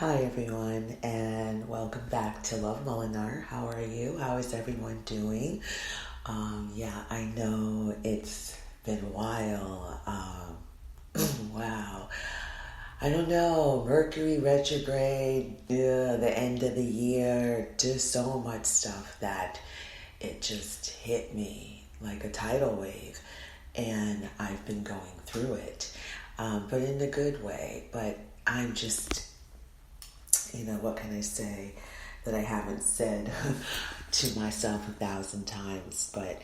Hi everyone, and welcome back to Love Molinar. How are you? How is everyone doing? I know it's been a while. Wow. I don't know, Mercury retrograde, the end of the year, just so much stuff that it just hit me like a tidal wave, and I've been going through it, but in a good way. But I'm just, what can I say that I haven't said to myself 1,000 times? But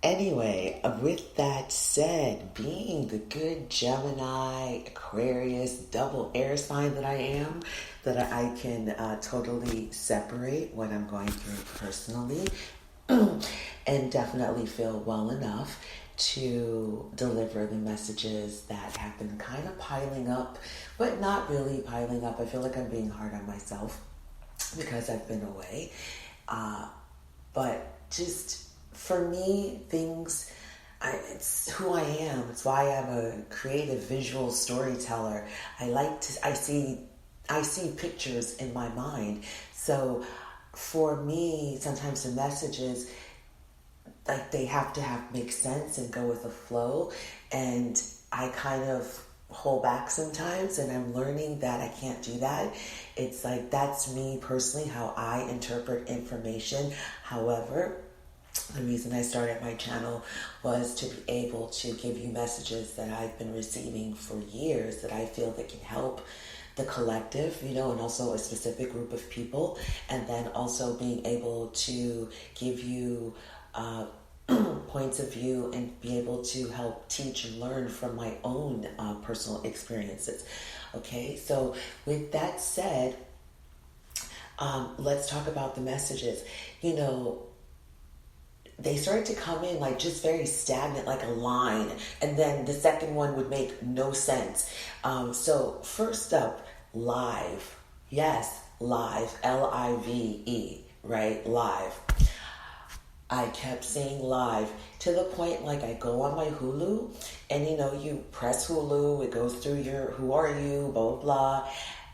anyway, with that said, being the good Gemini, Aquarius, double air sign that I am, that I can totally separate what I'm going through personally and definitely feel well enough to deliver the messages that have been kind of piling up, but not really piling up. I feel like I'm being hard on myself because I've been away. But just for me, it's who I am. It's why I'm a creative visual storyteller. I see pictures in my mind. So for me, sometimes the messages, like, they have to make sense and go with the flow, and I kind of hold back sometimes, and I'm learning that I can't do that. It's like, that's me personally, how I interpret information. However, the reason I started my channel was to be able to give you messages that I've been receiving for years that I feel that can help the collective, and also a specific group of people, and then also being able to give you points of view and be able to help teach and learn from my own personal experiences. Okay, so with that said, let's talk about the messages. They started to come in like just very stagnant, like a line, and then the second one would make no sense. So first up, live. Yes, live, Live, right? Live. I kept saying live to the point, like, I go on my Hulu and, you press Hulu, it goes through your who are you, blah, blah, blah.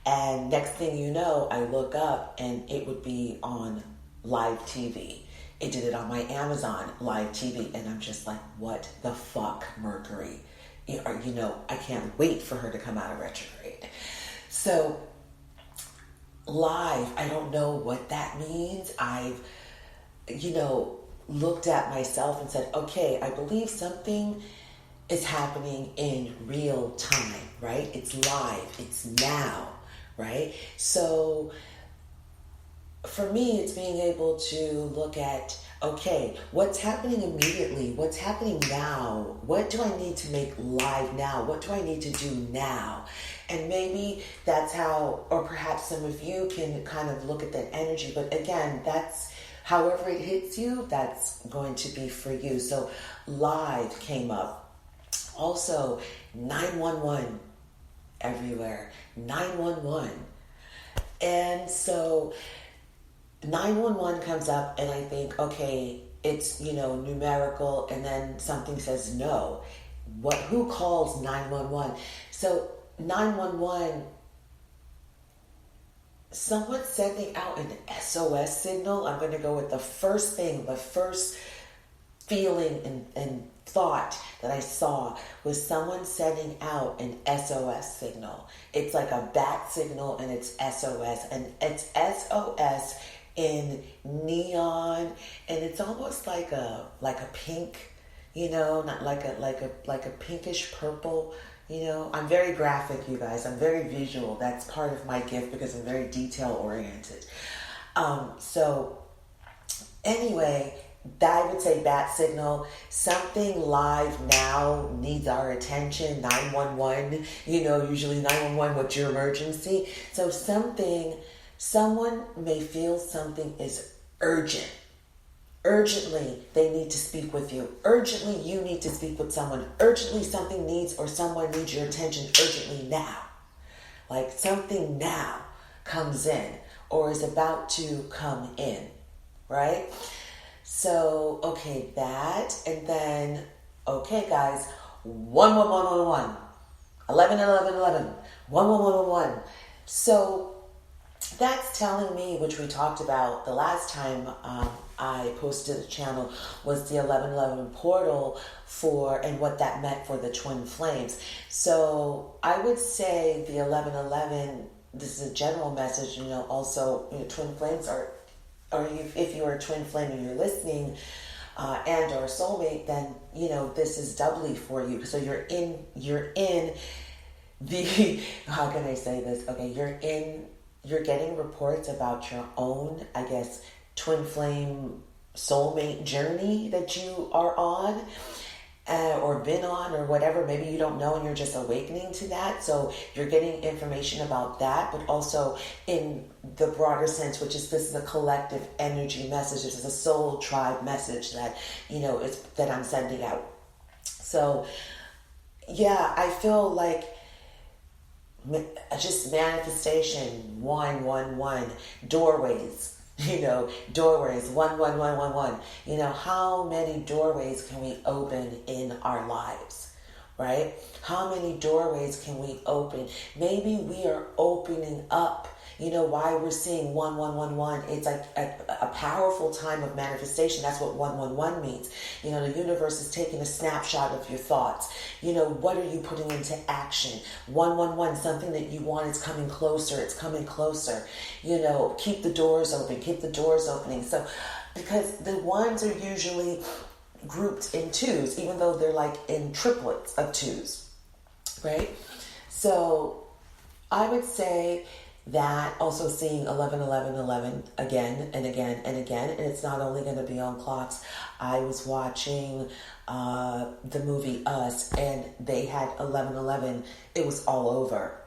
And next thing you know, I look up and it would be on live TV. It did it on my Amazon live TV. And I'm just like, what the fuck, Mercury? I can't wait for her to come out of retrograde. So live, I don't know what that means. I've, looked at myself and said, okay, I believe something is happening in real time, right? It's live, it's now, right? So for me, it's being able to look at, okay, what's happening immediately? What's happening now? What do I need to make live now? What do I need to do now? And maybe that's how, or perhaps some of you can kind of look at that energy. But again, that's however it hits you, that's going to be for you. So live came up. Also, 911 everywhere. 911. And so 911 comes up and I think, okay, it's, numerical, and then something says no. Who calls 911? So 911, someone sending out an SOS signal. I'm going to go with the first feeling and thought that I saw was someone sending out an SOS signal. It's like a bat signal, and it's SOS, and it's SOS in neon, and it's almost like a pink, not like a pinkish purple. I'm very graphic, you guys. I'm very visual. That's part of my gift because I'm very detail oriented. So anyway, I would say bat signal, something live now needs our attention. 911, usually 911, what's your emergency? So someone may feel something is urgent. Urgently, they need to speak with you. Urgently, you need to speak with someone. Urgently, something needs or someone needs your attention urgently now. Like something now comes in or is about to come in, right? So, okay, that, and then, okay, guys, 11111, 111111, 11111. So that's telling me, which we talked about the last time I posted the channel, was the 1111 portal and what that meant for the twin flames. So I would say the 1111, this is a general message, also, twin flames if you're a twin flame and you're listening, and or a soulmate, then, this is doubly for you. So you're in the, how can I say this? Okay, you're getting reports about your own, I guess, twin flame soulmate journey that you are on, or been on, or whatever. Maybe you don't know and you're just awakening to that. So you're getting information about that, but also in the broader sense, this is a collective energy message. This is a soul tribe message that, that I'm sending out. So yeah, I feel like just manifestation, 111, doorways, doorways, 11111. How many doorways can we open in our lives, right? How many doorways can we open? Maybe we are opening up, why we're seeing 1111. It's like a powerful time of manifestation. That's what 111 means. The universe is taking a snapshot of your thoughts. What are you putting into action? 111, something that you want is coming closer. It's coming closer. Keep the doors open. Keep the doors opening. So, because the ones are usually grouped in twos, even though they're like in triplets of twos, right? So I would say that also seeing 111111 again and again and again, and it's not only going to be on clocks. I was watching the movie Us, and they had 1111. It was all over,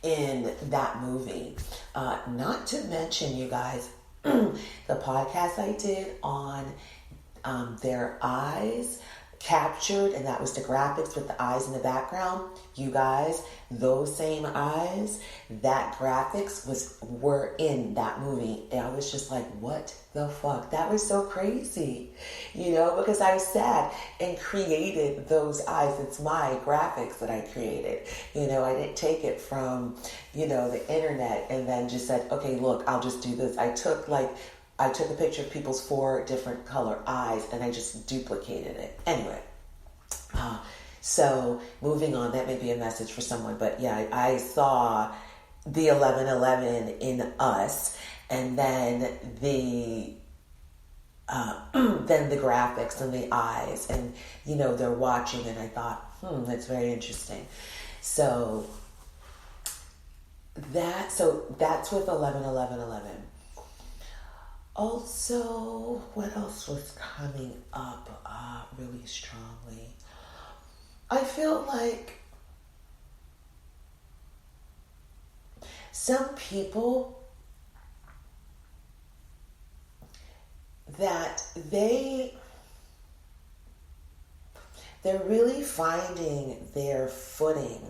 in that movie. Not to mention, you guys, the podcast I did on their eyes captured, and that was the graphics with the eyes in the background. You guys, those same eyes, that graphics were in that movie. And I was just like, what the fuck? That was so crazy, because I sat and created those eyes. It's my graphics that I created. I didn't take it from, the internet and then just said, okay, look, I'll just do this. I took a picture of people's 4 different color eyes and I just duplicated it. Anyway, so moving on, that may be a message for someone, but yeah, I saw the 1111 in Us, and then the graphics and the eyes, and they're watching, and I thought, that's very interesting. So that's with 111111. Also, what else was coming up really strongly? I feel like some people that they're really finding their footing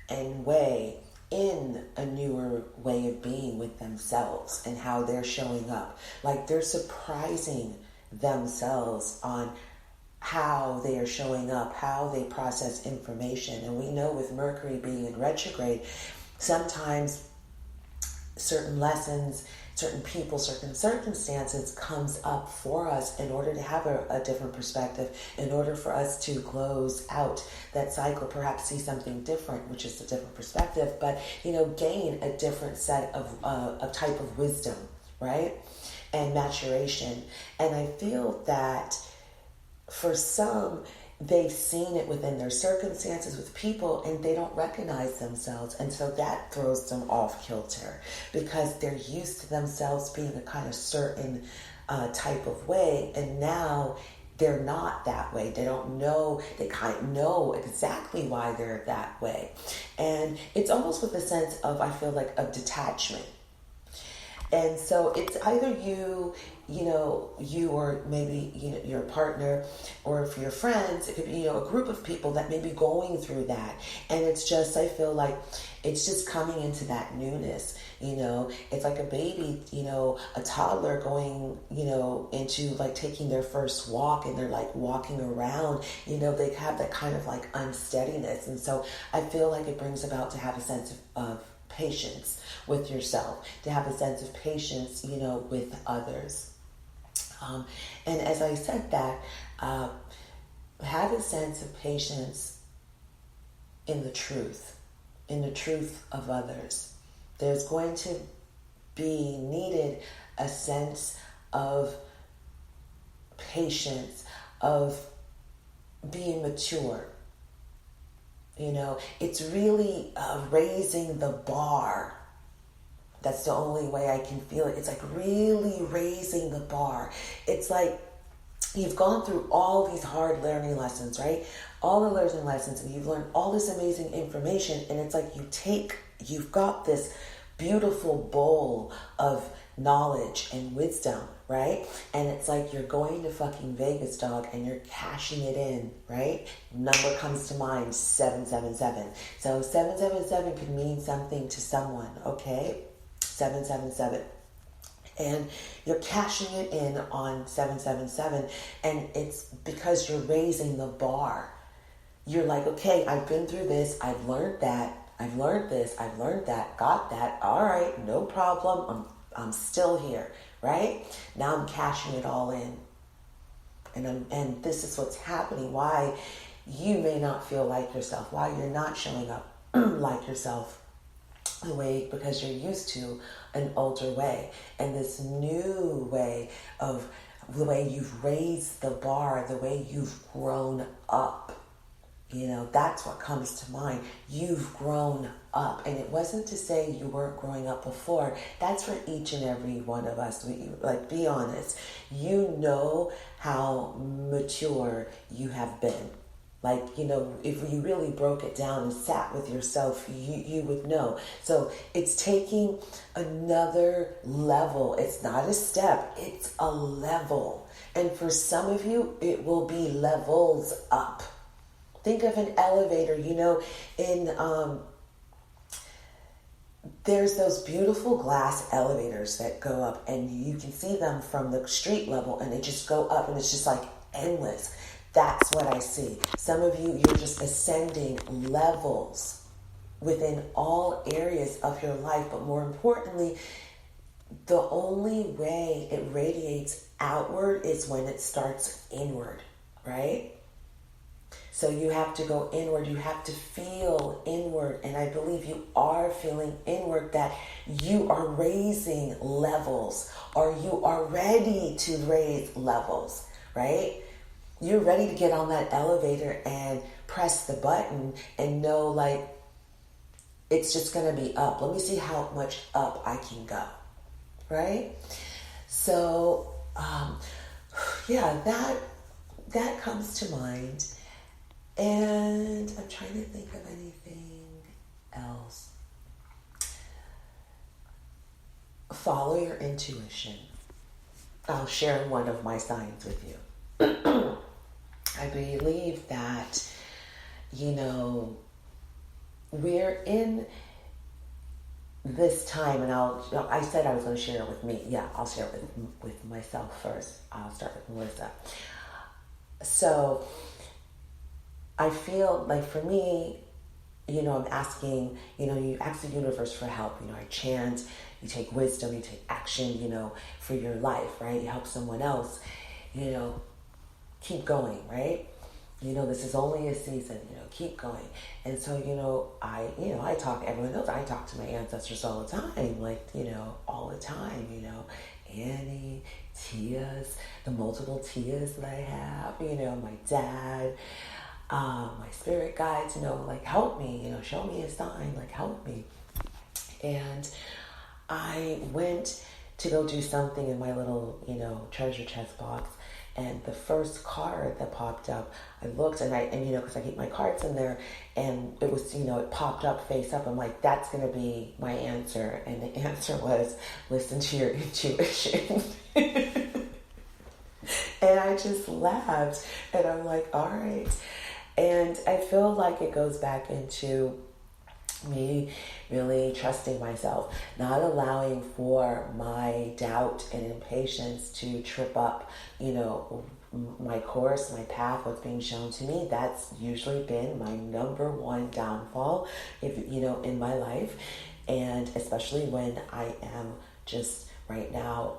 and way in a newer way of being with themselves and how they're showing up. Like they're surprising themselves on how they are showing up, how they process information. And we know with Mercury being in retrograde, sometimes certain lessons, certain people, certain circumstances comes up for us in order to have a different perspective, in order for us to close out that cycle, perhaps see something different, which is a different perspective, but, gain a different set of a type of wisdom, right? And maturation. And I feel that for some, they've seen it within their circumstances with people and they don't recognize themselves. And so that throws them off kilter because they're used to themselves being a kind of certain type of way. And now they're not that way. They don't know, they kind of know exactly why they're that way. And it's almost with a sense of, I feel like, of detachment. And so it's either you or maybe, your partner, or if you're friends, it could be, a group of people that may be going through that. And it's just, I feel like it's just coming into that newness, it's like a baby, a toddler going, into like taking their first walk and they're like walking around, they have that kind of like unsteadiness. And so I feel like it brings about to have a sense of patience with yourself, to have a sense of patience, with others. And as I said that, have a sense of patience in the truth of others. There's going to be needed a sense of patience, of being mature. It's really raising the bar. That's the only way I can feel it. It's like really raising the bar. It's like you've gone through all these hard learning lessons, right? All the learning lessons, and you've learned all this amazing information, and it's like you've got this beautiful bowl of knowledge and wisdom, right? And it's like you're going to fucking Vegas, dog, and you're cashing it in, right? Number comes to mind, 777. So 777 could mean something to someone, okay? 777. And you're cashing it in on 777, and it's because you're raising the bar. You're like, okay, I've been through this, I've learned that, I've learned this, I've learned that, got that, all right, no problem, I'm still here, right? Now I'm cashing it all in. And this is what's happening, why you may not feel like yourself, why you're not showing up like yourself the way, because you're used to an older way. And this new way of the way you've raised the bar, the way you've grown up, that's what comes to mind. You've grown up. And it wasn't to say you weren't growing up before. That's for each and every one of us. Be honest. You know how mature you have been. If you really broke it down and sat with yourself, you would know. So it's taking another level. It's not a step, it's a level. And for some of you, it will be levels up. Think of an elevator, there's those beautiful glass elevators that go up, and you can see them from the street level, and they just go up, and it's just like endless. That's what I see. Some of you, you're just ascending levels within all areas of your life. But more importantly, the only way it radiates outward is when it starts inward, right? So you have to go inward. You have to feel inward. And I believe you are feeling inward, that you are raising levels, or you are ready to raise levels, right? You're ready to get on that elevator and press the button and know, it's just going to be up. Let me see how much up I can go, right? So, that comes to mind. And I'm trying to think of anything else. Follow your intuition. I'll share one of my signs with you. I believe that, we're in this time, and I said I was going to share it with me. Yeah, I'll share it with myself first. I'll start with Melissa. So I feel like for me, I'm asking, you ask the universe for help. I chant, you take wisdom, you take action, for your life, right? You help someone else, keep going, right? This is only a season, keep going. And so, I talk, everyone knows I talk to my ancestors all the time, all the time, Annie, Tia's, the multiple Tia's that I have, my dad, my spirit guides, help me, show me a sign, help me. And I went to go do something in my little, treasure chest box. And the first card that popped up, I looked and because I keep my cards in there, and it was, it popped up face up. I'm like, that's going to be my answer. And the answer was, listen to your intuition. And I just laughed, and I'm like, all right. And I feel like it goes back into me really trusting myself, not allowing for my doubt and impatience to trip up, my course, my path, what's being shown to me. That's usually been my number one downfall, in my life, And especially when I am just right now